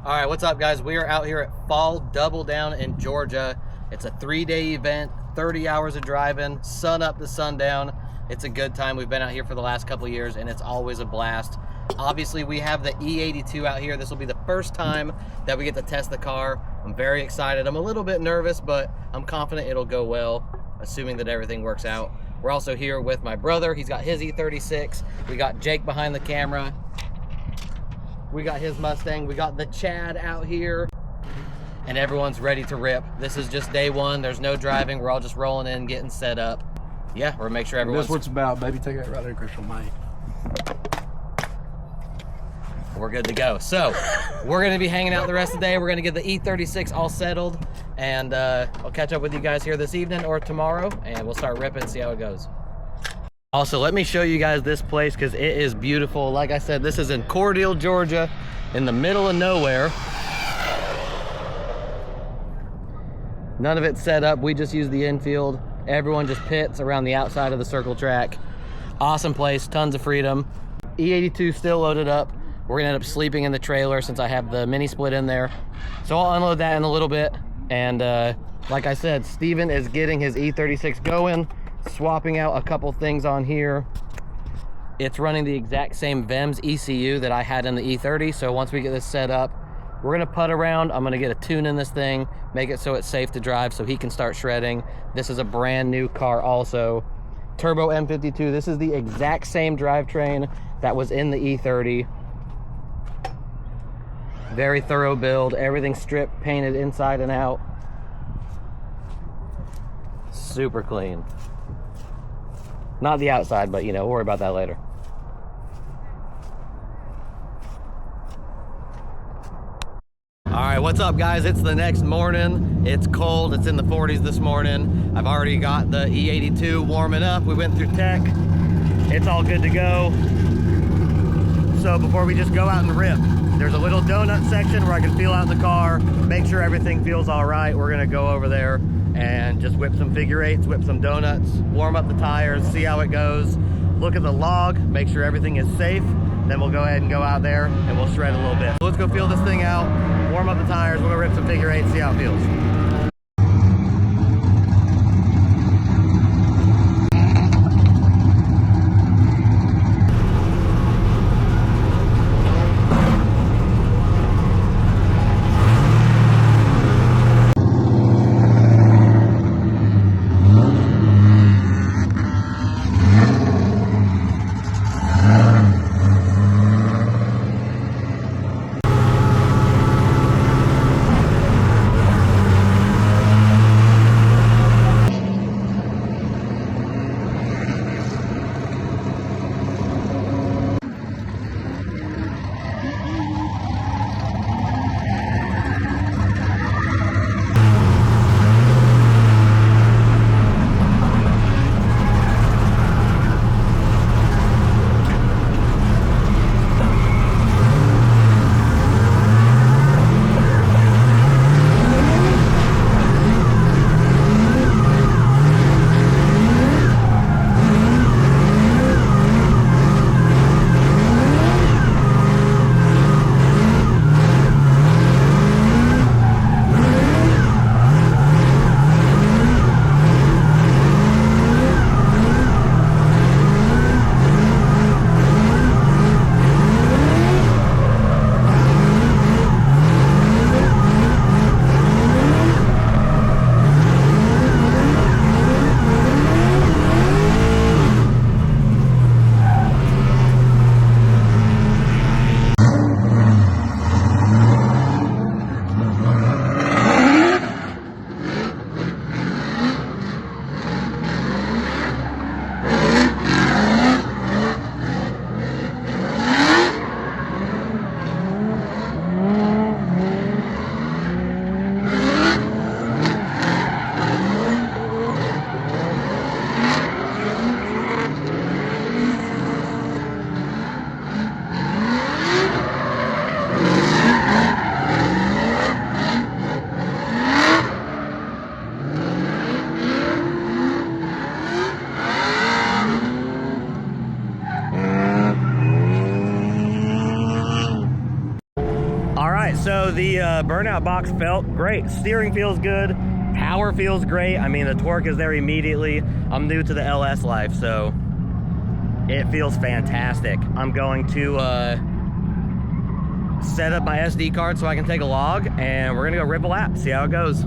All right, what's up, guys? We are out here at Fall Double Down in Georgia. It's a 3-day event, 30 hours of driving, sun up to sundown. It's a good time. We've been out here for the last couple of years, and it's always a blast. Obviously, we have the E82 out here. This will be the first time that we get to test the car. I'm very excited. I'm a little bit nervous, but I'm confident it'll go well, assuming that everything works out. We're also here with my brother. He's got his E36. We got Jake behind the camera. We got his Mustang. We got the Chad out here. And everyone's ready to rip. This is just day one. There's no driving. We're all just rolling in, getting set up. Yeah, we're gonna make sure everyone's... That's what it's about, baby. Take that right there, Crystal, mate. We're good to go. So, we're gonna be hanging out the rest of the day. We're gonna get the E36 all settled. And I'll catch up with you guys here this evening or tomorrow. And we'll start ripping and see how it goes. Also, let me show you guys this place because it is beautiful. Like I said, this is in Cordele, Georgia, in the middle of nowhere. None of it's set up. We just use the infield. Everyone just pits around the outside of the circle track. Awesome place, tons of freedom. E82 still loaded up. We're gonna end up sleeping in the trailer since I have the mini split in there. So I'll unload that in a little bit. And like I said, Steven is getting his E36 going. Swapping out a couple things on here. It's running the exact same VEMS ECU that I had in the E30. So once we get this set up, we're gonna putt around. I'm gonna get a tune in this thing, make it so it's safe to drive so he can start shredding. This is a brand new car also. Turbo M52, this is the exact same drivetrain that was in the E30. Very thorough build, everything stripped, painted inside and out. Super clean. Not the outside, but you know, we'll worry about that later. All right, what's up, guys? It's the next morning. It's cold, it's in the 40s this morning. I've already got the E82 warming up. We went through tech. It's all good to go. So before we just go out and rip, there's a little donut section where I can feel out the car, make sure everything feels all right. We're gonna go over there and just whip some figure eights, whip some donuts, warm up the tires, see how it goes, look at the log, make sure everything is safe. Then we'll go ahead and go out there and we'll shred a little bit. So let's go feel this thing out, warm up the tires, we'll go rip some figure eights, see how it feels. right, so the burnout box felt great. Steering feels good. Power feels great. I mean, the torque is there immediately. I'm new to the LS life, so it feels fantastic. I'm going to set up my SD card so I can take a log, and we're gonna go rip a lap, see how it goes.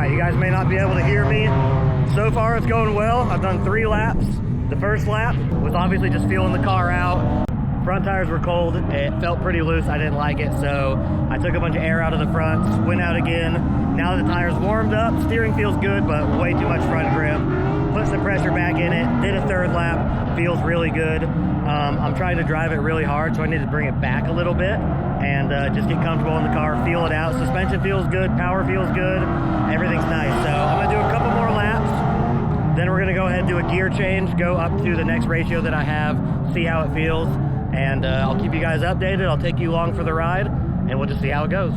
You guys may not be able to hear me. So far it's going well. I've done 3 laps. The first lap was obviously just feeling the car out. Front tires were cold. It felt pretty loose. I didn't like it, so I took a bunch of air out of the front, went out again. Now the tire's warmed up, steering feels good, but way too much front grip. Put some pressure back in it, did a 3rd lap, feels really good. I'm trying to drive it really hard, so I need to bring it back a little bit and just get comfortable in the car, feel it out. Suspension feels good, power feels good, everything's nice. So I'm gonna do a couple more laps, then we're gonna go ahead and do a gear change, go up to the next ratio that I have, see how it feels, and I'll keep you guys updated. I'll take you along for the ride, and we'll just see how it goes.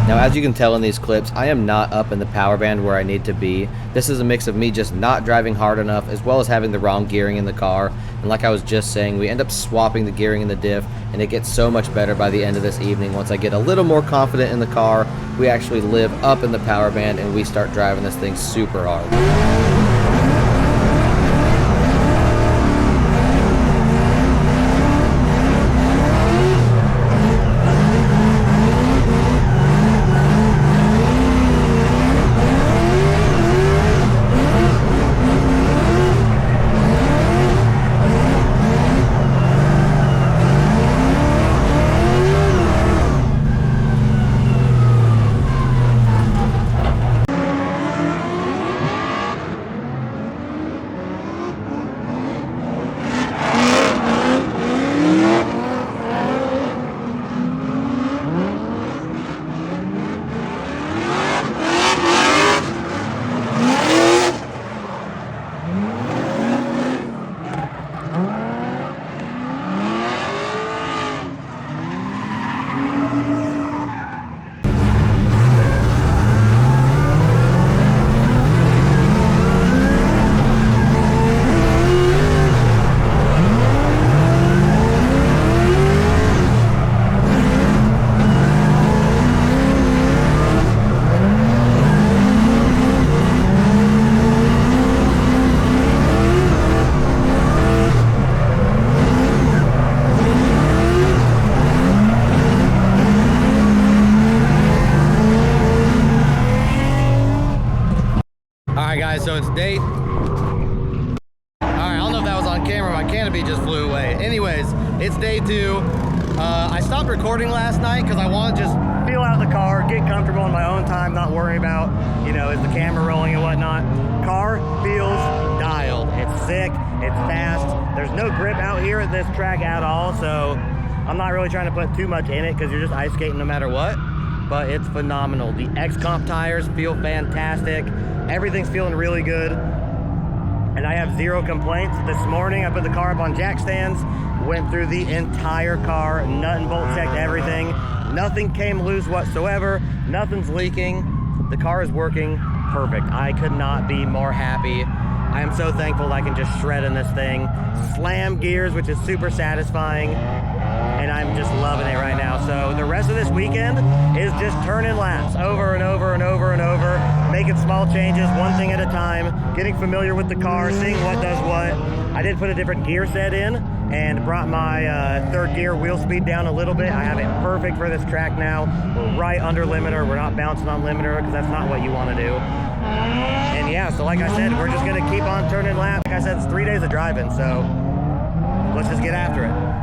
Now, as you can tell in these clips, I am not up in the power band where I need to be. This is a mix of me just not driving hard enough as well as having the wrong gearing in the car. And like I was just saying, we end up swapping the gearing in the diff, and it gets so much better by the end of this evening. Once I get a little more confident in the car, we actually live up in the power band and we start driving this thing super hard. guys, so it's day... Alright, I don't know if that was on camera. My canopy just flew away. Anyways, it's day 2. I stopped recording last night because I want to just feel out the car, get comfortable in my own time, not worry about, you know, is the camera rolling and whatnot. Car feels dialed. It's sick, it's fast. There's no grip out here at this track at all, so I'm not really trying to put too much in it because you're just ice skating no matter what. But it's phenomenal. The X-Comp tires feel fantastic. Everything's feeling really good. And I have 0 complaints. This morning I put the car up on jack stands, went through the entire car, nut and bolt checked everything. Nothing came loose whatsoever. Nothing's leaking. The car is working perfect. I could not be more happy. I am so thankful I can just shred in this thing. Slam gears, which is super satisfying. And I'm just loving it right now. So the rest of this weekend is just turning laps over and over and over and over, making small changes, one thing at a time, getting familiar with the car, seeing what does what. I did put a different gear set in and brought my 3rd gear wheel speed down a little bit. I have it perfect for this track now. We're right under limiter. We're not bouncing on limiter because that's not what you want to do. And yeah, so like I said, we're just going to keep on turning laps. Like I said, it's 3 days of driving, so let's just get after it.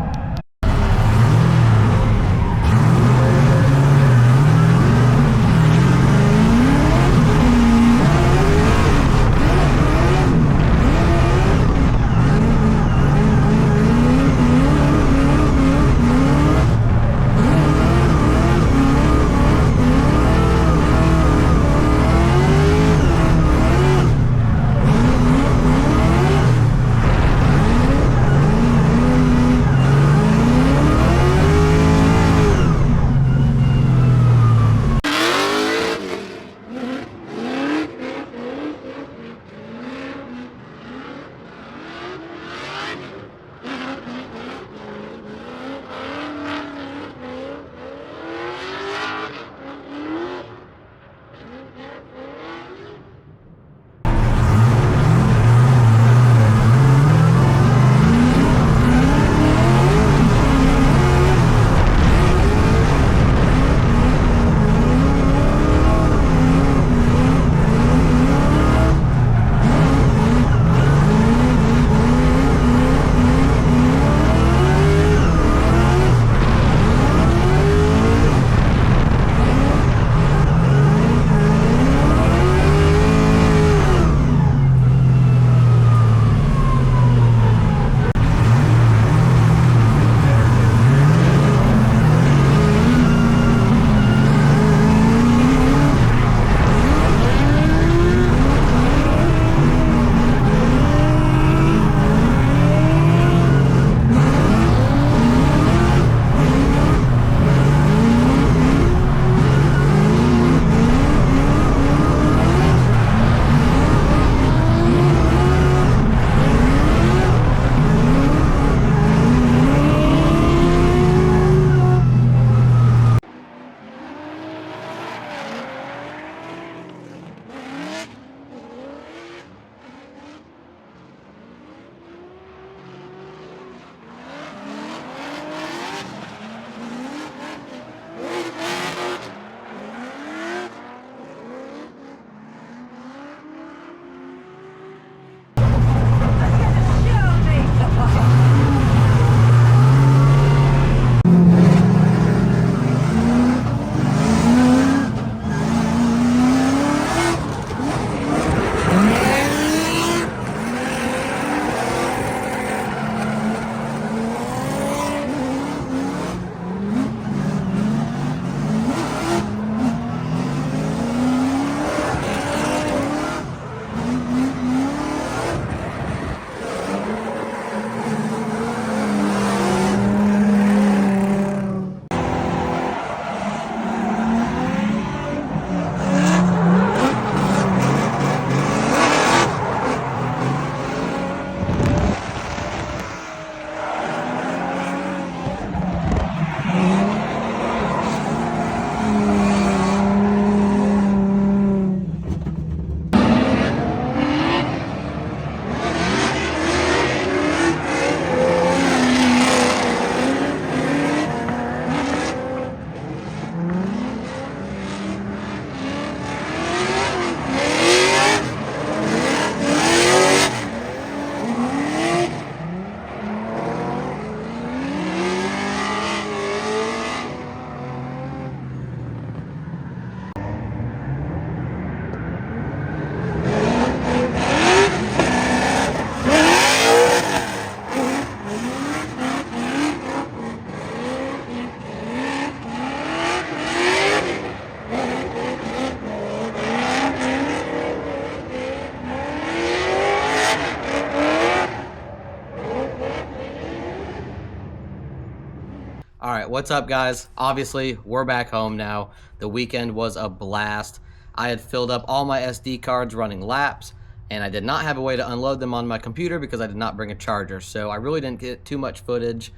right, what's up guys? Obviously, we're back home now. The weekend was a blast. I had filled up all my SD cards running laps, and I did not have a way to unload them on my computer because I did not bring a charger. So I really didn't get too much footage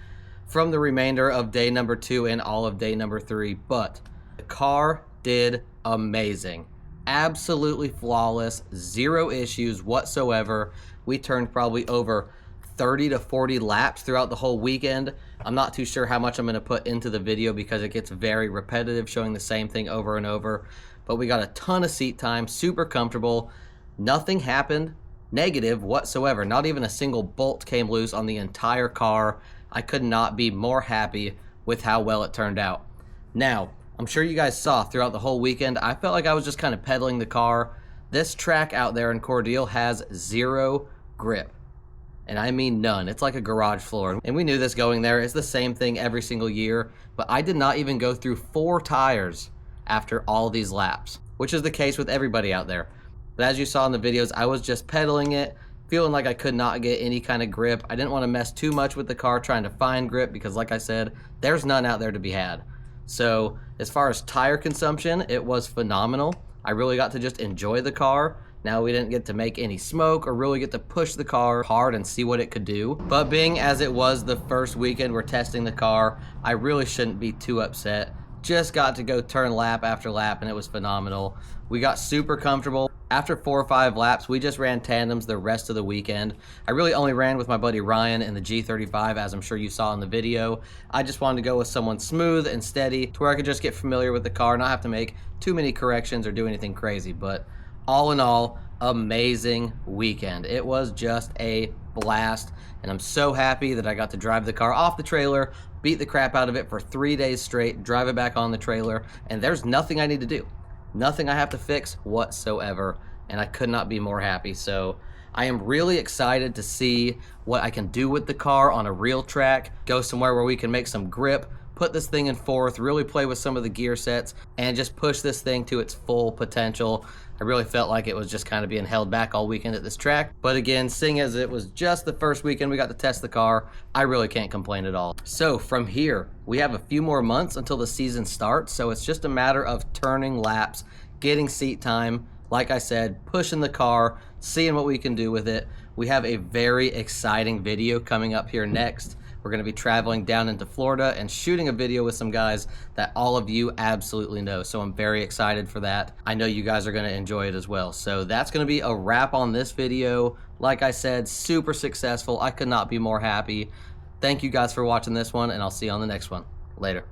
from the remainder of day number 2 and all of day number 3, but the car did amazing. Absolutely flawless, 0 issues whatsoever. We turned probably over 30 to 40 laps throughout the whole weekend. I'm not too sure how much I'm going to put into the video because it gets very repetitive showing the same thing over and over. But we got a ton of seat time, super comfortable. Nothing happened negative whatsoever. Not even a single bolt came loose on the entire car. I could not be more happy with how well it turned out. Now, I'm sure you guys saw throughout the whole weekend, I felt like I was just kind of pedaling the car. This track out there in Cordele has 0 grip. And I mean none. It's like a garage floor. And we knew this going there. It's the same thing every single year. But I did not even go through 4 tires after all these laps, which is the case with everybody out there. But as you saw in the videos, I was just pedaling it, feeling like I could not get any kind of grip. I didn't want to mess too much with the car trying to find grip because, like I said, there's none out there to be had. So as far as tire consumption, it was phenomenal. I really got to just enjoy the car. Now, we didn't get to make any smoke or really get to push the car hard and see what it could do. But being as it was the first weekend we're testing the car, I really shouldn't be too upset. Just got to go turn lap after lap, and it was phenomenal. We got super comfortable. After 4 or 5 laps, we just ran tandems the rest of the weekend. I really only ran with my buddy Ryan in the G35, as I'm sure you saw in the video. I just wanted to go with someone smooth and steady to where I could just get familiar with the car, not have to make too many corrections or do anything crazy. But all in all, amazing weekend. It was just a blast, and I'm so happy that I got to drive the car off the trailer, beat the crap out of it for 3 days straight, drive it back on the trailer, and there's nothing I need to do. Nothing I have to fix whatsoever, and I could not be more happy. So I am really excited to see what I can do with the car on a real track, go somewhere where we can make some grip, put this thing in fourth, really play with some of the gear sets, and just push this thing to its full potential. I really felt like it was just kind of being held back all weekend at this track. But again, seeing as it was just the first weekend we got to test the car, I really can't complain at all. So from here, we have a few more months until the season starts. So it's just a matter of turning laps, getting seat time, like I said, pushing the car, seeing what we can do with it. We have a very exciting video coming up here next. We're going to be traveling down into Florida and shooting a video with some guys that all of you absolutely know. So I'm very excited for that. I know you guys are going to enjoy it as well. So that's going to be a wrap on this video. Like I said, super successful. I could not be more happy. Thank you guys for watching this one, and I'll see you on the next one. Later.